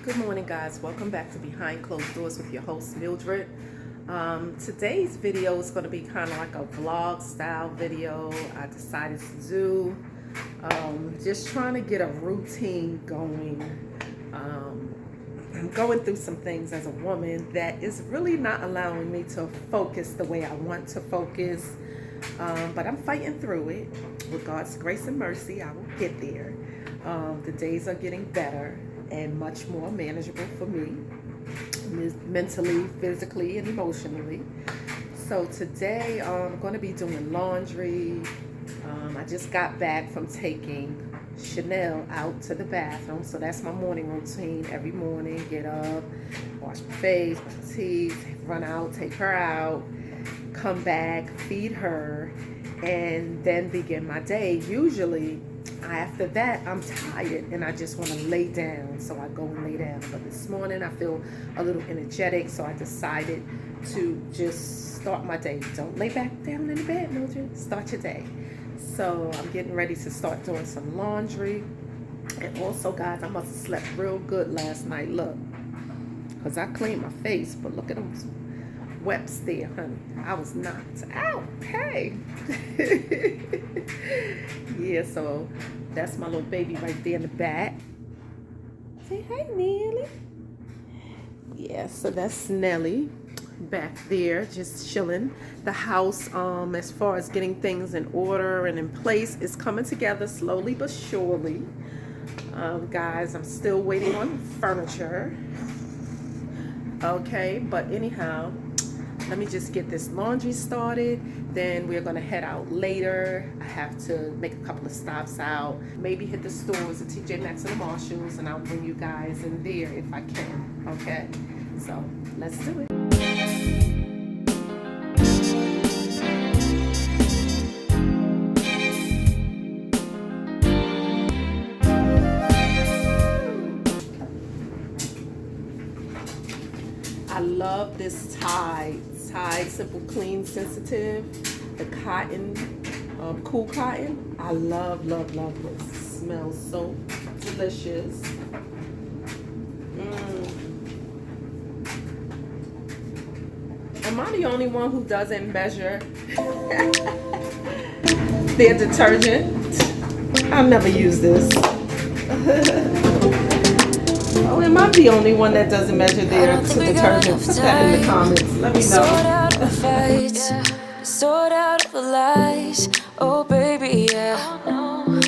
Good morning, guys. Welcome back to Behind Closed Doors with your host Mildred. Today's video is going to be kind of like a vlog style video. I decided to do just trying to get a routine going. I'm going through some things as a woman that is really not allowing me to focus the way I want to focus, but I'm fighting through it. With God's grace and mercy, I will get there. The days are getting better and much more manageable for me, mentally, physically, and emotionally. So today I'm going to be doing laundry. I just got back from taking Chanel out to the bathroom, so that's my morning routine. Every morning, get up, wash my face, brush my teeth, run out, take her out, come back, feed her, and then begin my day. Usually after that, I'm tired and I just want to lay down, so I go and lay down. But this morning I feel a little energetic, so I decided to just start my day. Don't lay back down in the bed, Mildred. Start your day. So I'm getting ready to start doing some laundry. And also, guys, I must have slept real good last night. Look, because I cleaned my face, but look at those webs there, honey. I was knocked out. Hey. Yeah, so that's my little baby right there in the back. Say hi, Nelly. Yeah, so that's Nelly back there just chilling. The house, as far as getting things in order and in place, is coming together slowly but surely. Guys, I'm still waiting on furniture. Okay, but anyhow, let me just get this laundry started. Then we're gonna head out later. I have to make a couple of stops out. Maybe hit the stores, the TJMAXX and the Marshalls, and I'll bring you guys in there if I can, okay? So, let's do it. I love this Tide Simple Clean Sensitive, the cotton, cool cotton. I love this. It smells so delicious. Am I the only one who doesn't measure their detergent? I'll never use this. Oh, am I the only one that doesn't measure their detergent? Put that in the comments. Let me know. Sort out of fights, sort out of lies. Oh, baby, yeah.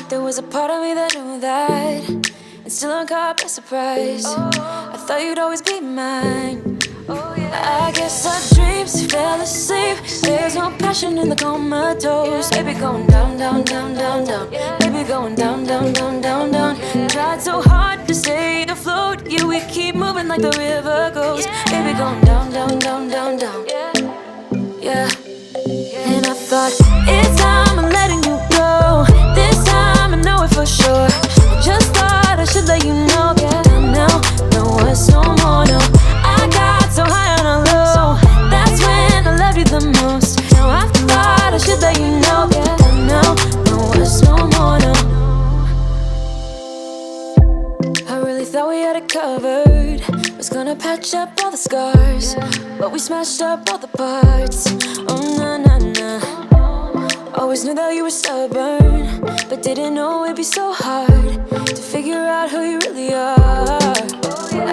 There was a part of me that knew that, and still I'm caught by surprise. I thought you'd always be mine. I guess our dreams fell asleep. There's no passion in the comatose. Baby going down, down, down, down, down. Baby going down, down, down, down, down. Tried so hard to stay afloat. Yeah, we keep moving like the river goes. Baby going down, down, down, down, down. Yeah. And I thought, it's time I'm letting you go. This time I know it for sure. I just thought I should let you know. Now, no words no more, no. I got so high on a low. That's when I loved you the most. Now I thought I should let you know. Now, no words no more, no. I really thought we had it covered. Was gonna patch up all the scars, but we smashed up all the parts. Oh, nah, nah, nah. Always knew that you were stubborn, but didn't know it'd be so hard to figure out who you really are.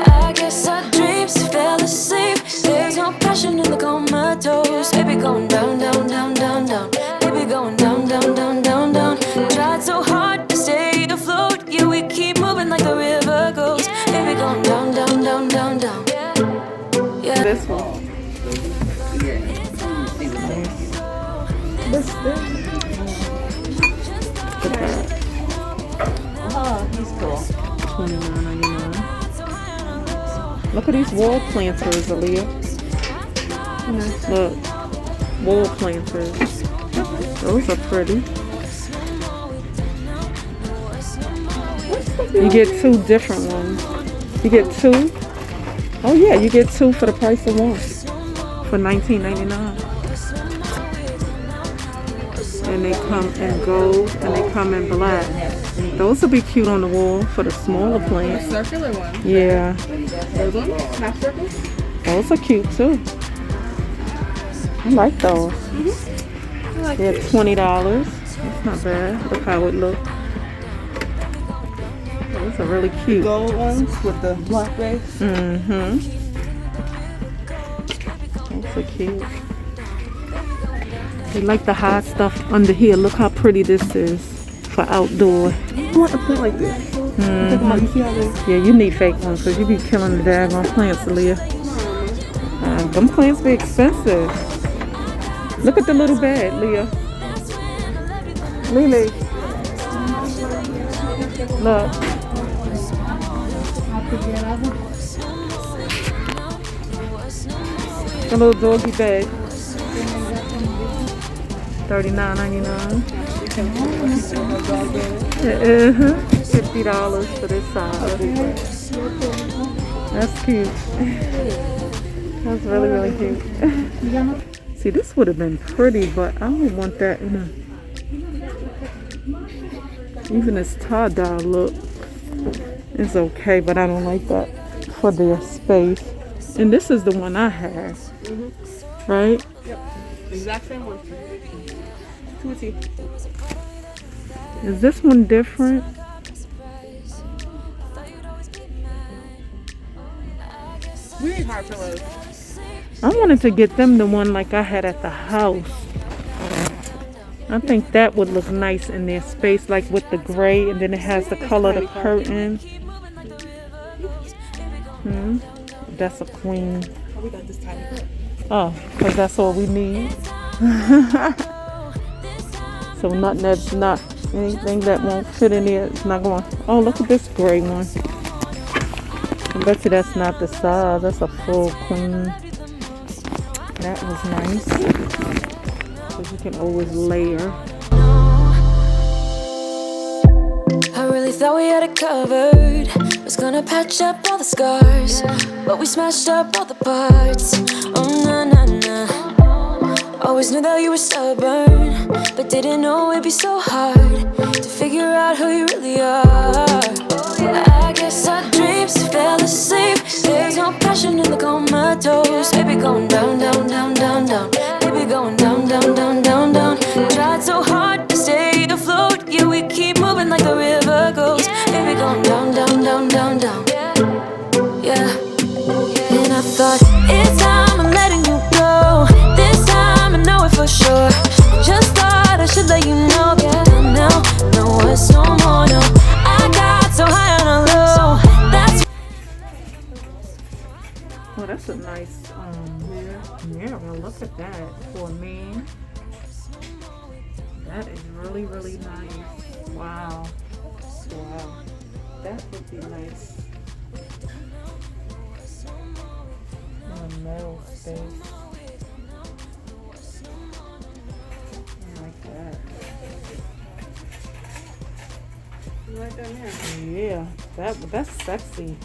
I guess our dreams fell asleep. There's no passion in the comatose. Baby going down, down, down, down, down. Baby going down, down, down, down, down. Tried so hard to stay afloat. Yeah, we keep moving like the river goes. Baby going down, down, down, down, down. Yeah. This one. Oh, he's cool. $29.99. Look at these wall planters, Aaliyah. Look, wall planters. Those are pretty. You get two different ones. You get two. Oh yeah, you get two for the price of one. For $19.99. And they come in gold and they come in black. Those will be cute on the wall for the smaller plants. Circular one. Yeah. Those ones? Half circles? Those are cute too. I like those. I like They're it. $20. That's not bad. Look how it looks. Those are really cute. Gold ones with the black base. Mm-hmm. Those are cute. They like the high stuff under here. Look how pretty this is for outdoor. I want a plant like this. You see how they... Yeah, you need fake ones because you be killing the daggone plants, Aaliyah. Them plants be expensive. Look at the little bed, Leah. Lily. Look. The little doggy bed. $39.99. $50 for this size. That's cute. That's really, really cute. See, this would have been pretty, but I don't want that in a... Even this tie-dye look is okay, but I don't like that for their space. And this is the one I have, right? Yep. Exact same one. To a T. Is this one different? We need hard pillows. I wanted to get them the one like I had at the house. I think that would look nice in their space, like with the gray, and then it has the color of the curtain. That's a queen. Oh, we got this tiny cup. Oh, because that's all we need. So nothing that's not, anything that won't fit in there, it's not going. Oh, look at this gray one. I bet you that's not the size. That's a full queen. That was nice. Because you can always layer. I really thought we had it covered. Was gonna patch up all the scars, but we smashed up all the parts. Oh na na na. Always knew that you were stubborn, but didn't know it'd be so hard to figure out who you really are. I guess our dreams fell asleep. There's no passion in the comatose. Baby going down, down, down, down, down. Baby going down, down, down, down, down. Tried so hard to stay afloat, yeah we keep moving like the river goes. Baby going down, down, down, down, down. Yeah. And I thought it's time I'm letting you go. This time I know it for sure. Just thought I should let you know. Yeah, now, no it's no more, no. I got so high on a low. That's Oh, that's a nice mirror. Look at that for a man. That is really, really nice. Wow. Wow. That would be nice. In a metal space. I like that. You like that mirror? Yeah, that's sexy.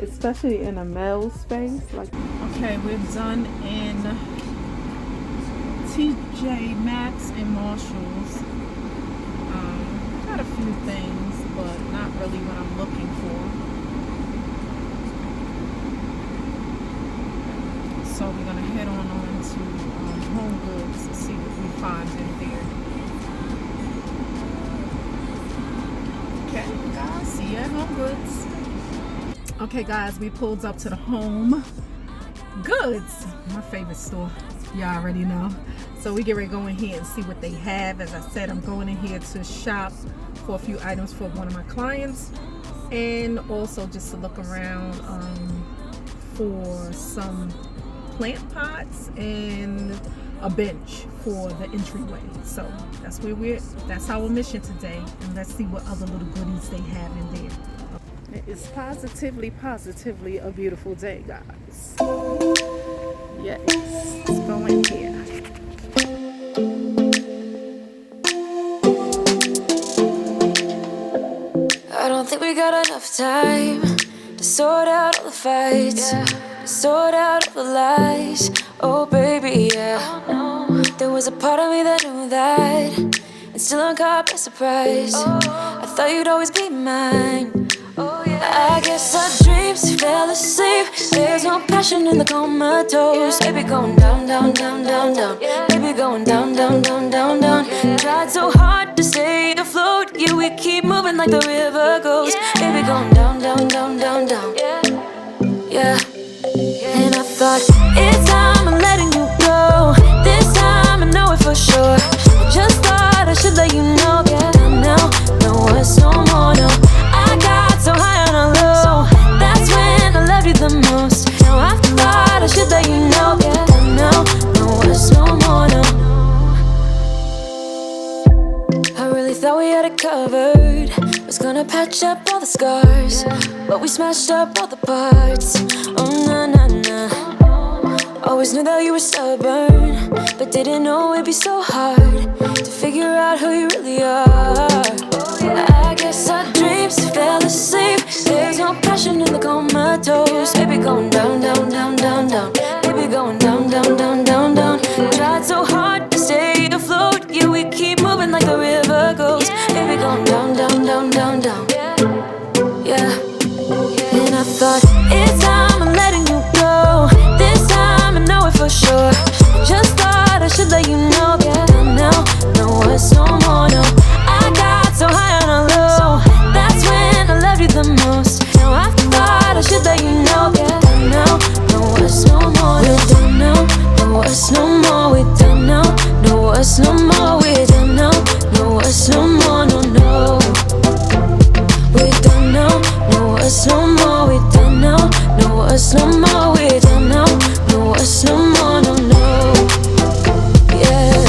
Especially in a male space. Like, okay, we're done in TJMAXX and Marshalls. Got a few things, but not really what I'm looking for. So we're gonna head on to Home Goods to see what we find in there. Okay, guys, see you at Home Goods. Okay, guys, we pulled up to the Home Goods, my favorite store. Y'all already know. So we get ready to go in here and see what they have. As I said, I'm going in here to shop for a few items for one of my clients, and also just to look around for some plant pots and a bench for the entryway. So that's our mission today, and let's see what other little goodies they have in there. It's positively a beautiful day, guys. Yes, let's go in here. I don't think we got enough time to sort out all the fights, to sort out all the lies. Oh baby, yeah. There was a part of me that knew that, and and still I'm caught by surprise. I thought you'd always be mine. I guess our dreams fell asleep. There's no passion in the comatose. Baby going down, down, down, down, down. Baby going down, down, down, down, down. Tried so hard to stay afloat. Yeah, we keep moving like the river goes. Baby going down, down, down, down, down. Yeah. And I thought, it's time I'm letting you go. This time I know it for sure. I just thought I should let you know. Down now, no words no more, no. I got so high on a low. That's when I loved you the most. Now I thought I should let you know. Down now, no words no more, no. I really thought we had it covered. Was gonna patch up all the scars, but we smashed up all the parts. Oh na na na. Always knew that you were stubborn, but didn't know it'd be so hard to figure out who you really are. I guess our dreams fell asleep. There's no passion in the comatose. Baby going down, down, down, down, down. Baby going down, down, down, down, down. Tried so hard to stay afloat. Yeah, we keep moving like the river goes. Baby going down, down, down, down, down. Yeah. And I thought, it's time I'm letting you go. This time I know it for sure. Just thought I should let you know. Down now, no words no more, no. I got so high on a low. That's when I loved you the most. Now I thought I should let you know. Down now, no words no more, no. Down now, no words no more. We're done now, no words no more. We're done now, no words no more, no, no. We're done now, no words no more. We're done now, no words no more. We're done now, no words no more, no, no. Yeah.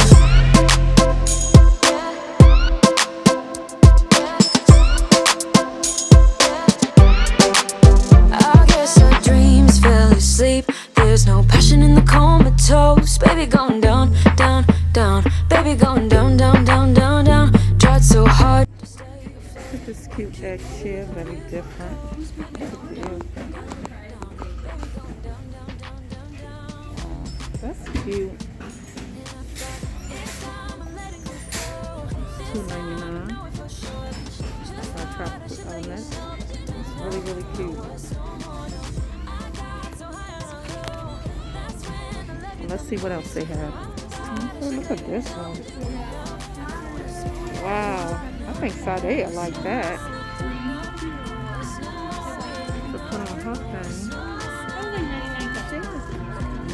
I guess our dreams fell asleep. There's no passion in the comatose. Baby going down, down, down. Baby going down, down, down, down, down. Tried so hard. This cute egg chair, very different. That's cute. $2.99. Tropical element. It's really, really cute. Let's see what else they have. Oh, look at this one. Wow. I think Sade will like that. To put on her thing.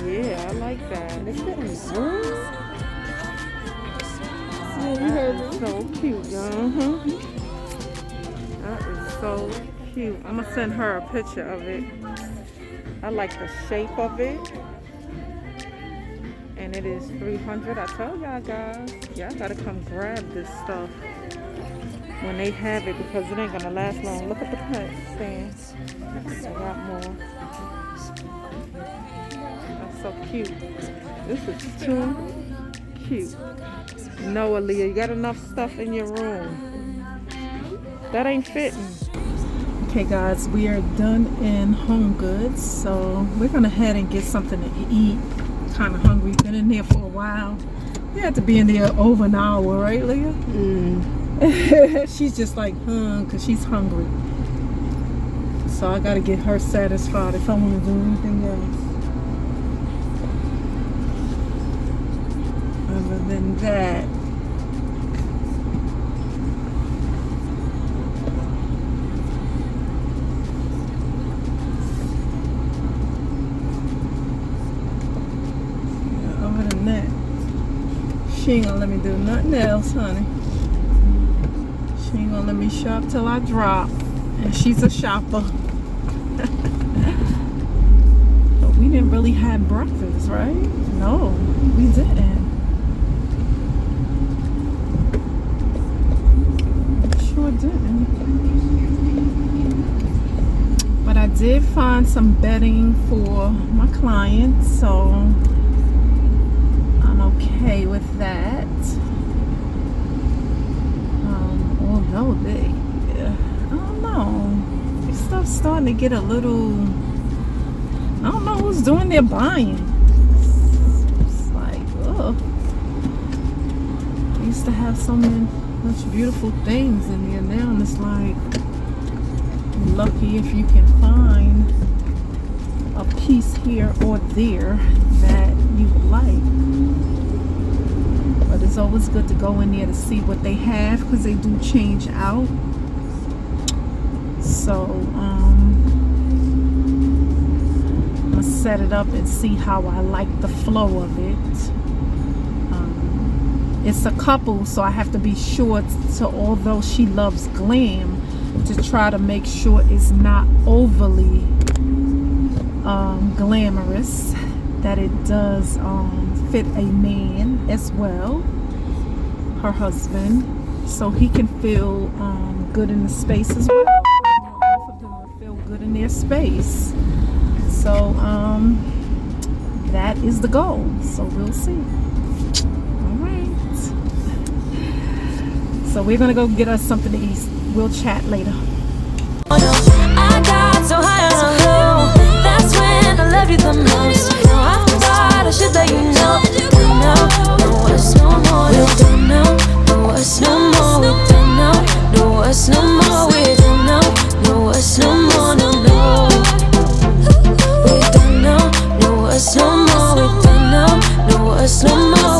Yeah, I like that. It's getting good. Yeah, you heard me. So cute, That is so cute. I'm gonna send her a picture of it. I like the shape of it. And it is $300. I told y'all guys, y'all gotta come grab this stuff when they have it because it ain't gonna last long. Look at the pet stands. I got more. That's so cute. This is too cute. No, Aaliyah, you got enough stuff in your room. That ain't fitting. Okay guys, we are done in Home Goods, so we're gonna head and get something to eat. Kind of hungry. Been in there for a while. You had to be in there over an hour, right, Leah? She's just like, because she's hungry. So I gotta get her satisfied if I want to do anything else. Other than that, she ain't gonna let me do nothing else, honey. She ain't gonna let me shop till I drop. And she's a shopper. But we didn't really have breakfast, right? No, we didn't. Sure didn't. But I did find some bedding for my clients, so okay with that. Although I don't know, this stuff's starting to get a little, I don't know who's doing their buying. It's like, ugh. used to have so many such beautiful things in there. Now it's like, lucky if you can find a piece here or there that you would like. But it's always good to go in there to see what they have, because they do change out. So I'm gonna set it up and see how I like the flow of it. It's a couple, so I have to be sure to, although she loves glam, to try to make sure it's not overly glamorous, that it does fit a man as well, her husband, so he can feel good in the space as well. Both of them will feel good in their space. So that is the goal. So we'll see. All right. So we're gonna go get us something to eat. We'll chat later. I got so high on a hill. That's when I love you the most. Now I thought I should let you know. No, no, us no more. We don't know. No, us no more. We don't know. No, us no more. We don't know. No, us no more. No, no. We don't know. No, us no more. We don't know. No, us no more.